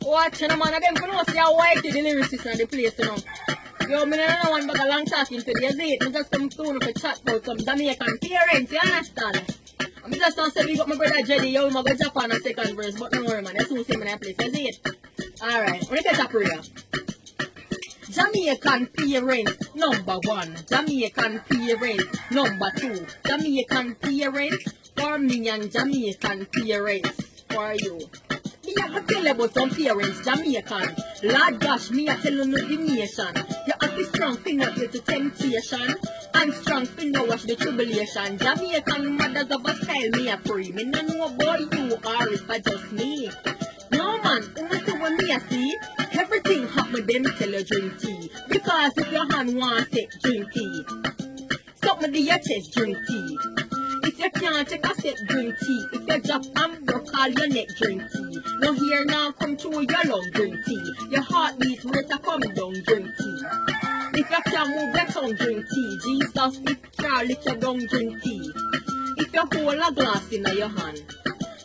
Watching a man again, for no see how white the lyricist in the place, you know. Yo, me don't know one bag of long talking today, is it? Me just come soon for chat about some Jamaican parents, you understand? I'm just not saying we got my brother Jeddy, yo, my go Japan a second verse, but don't worry man, you soon see me in that place, is it? Alright, when you get a prayer. Jamaican parents, number one. Jamaican parents, number two. Jamaican parents, for me and Jamaican parents, for you. Me have to tell you about some parents, Jamaican. Lord gosh, me a tell you the nation. You have to strong finger to temptation. And strong finger watch the tribulation. Jamaican mothers of a style me a free. Me no know about you or if I just me. No man, you see what me a see? Everything happen them tell you drink tea. Because if your hand wants it, drink tea. Stop me to your chest, drink tea. If you can't take a sip, drink tea. If you drop and broke all your neck, drink tea. No here now come through your lung, drink tea. Your heartbeat rate a come down, drink tea. If you can't move your tongue, drink tea. Jesus, if you can't lick your down, drink tea. If you hold a glass in your hand,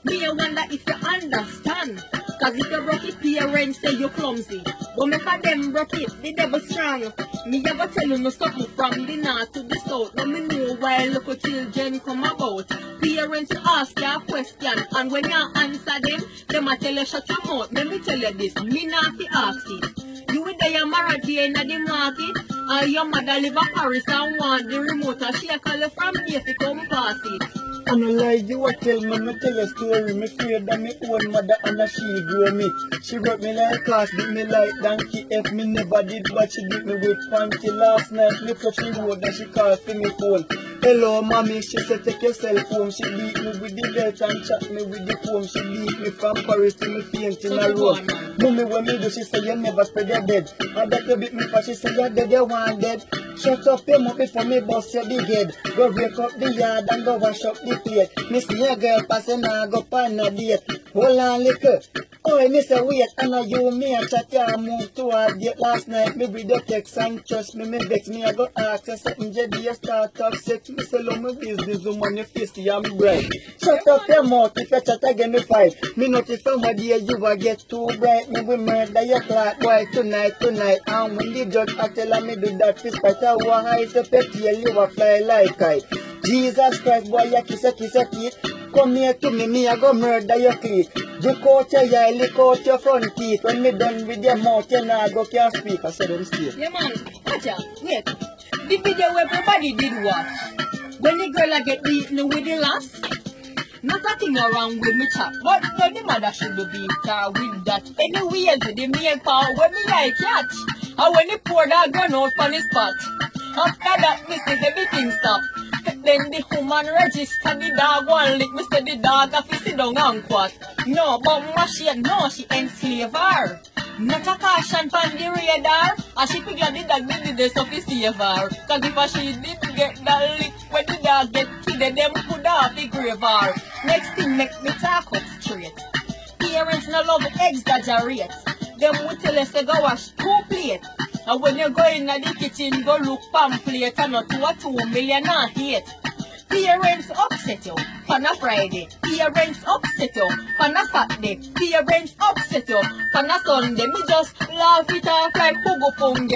me I wonder if you understand. Cause if you broke it, parents say you clumsy. But make a them broke it, the devil strong. Me ever tell you no something from the north to the south. But me know why little children come about. Parents ask you a question, and when you answer them a tell you shut your mouth. Let me tell you this, me not fi ask it. You with your married here in the market, and your mother live in Paris and want the remote, and she call you from here to come pass it. And I lie, you a tell me tell a story. Me fear that me own mother and a she grow me. She wrote me like class, beat me like donkey. If me never did, but she beat me with panty. Last night, me touch me road and she called for me phone. Hello, mommy, she said take your cell phone. She beat me with the belt and chat me with the phone. She beat me from Paris to me faint in a road. Mommy, when me do, she say you never spread your bed. And that you beat me for, she say you're dead, you want dead. Shut up your mouth before me bust your big head. Go break up the yard and go wash up the plate. Me see a girl passing and go pan a date. Hold on liquor. Oh, me say wait, and now you me and chat ya move to a date. Last night me with the text and trust me vex me. I go ask you something, Jeddy, you start up sex. Me say love my business, woman, you face I'm bright. Shut up your mouth if you chat again me fight. Me not if somebody you will get too bright. Me will murder your clock boy tonight. And when the judge I tell her me do that fist fight, I will hide the petty you will fly like kite. Jesus Christ, boy, you kiss a teeth. Come here to me, I go murder your cleat. Look out your eye, lick out your front teeth. When me done with your mouth, you nah go can't speak. I said them straight. Yeah man, watch out, wait. The video where everybody did watch. When the girl a get beaten with the last. Not a thing around with me chat, but no the mother should be beat her with that. Anyways, the main part when me I catch. And when the poor dog run out on his spot. After that, me say everything stop. Then the woman register the dog one lick. Me say the dog have to sit down and quat. No, but she enslave her. Not a caution from the radar. And she figure the dog did this of the save her. Cause if she didn't get that lick when the dog get killed, them could have the grave her. Next thing make me talk up straight. Parents no love exaggerate. Them will tell us to go wash 2 plates. And when you go in the kitchen, go look pamphlet and not to a 2 million and hate. Parents upset you on a Friday. Parents upset you on a Saturday. Parents upset you on a Sunday. Me just laugh it off like Hugo Funge.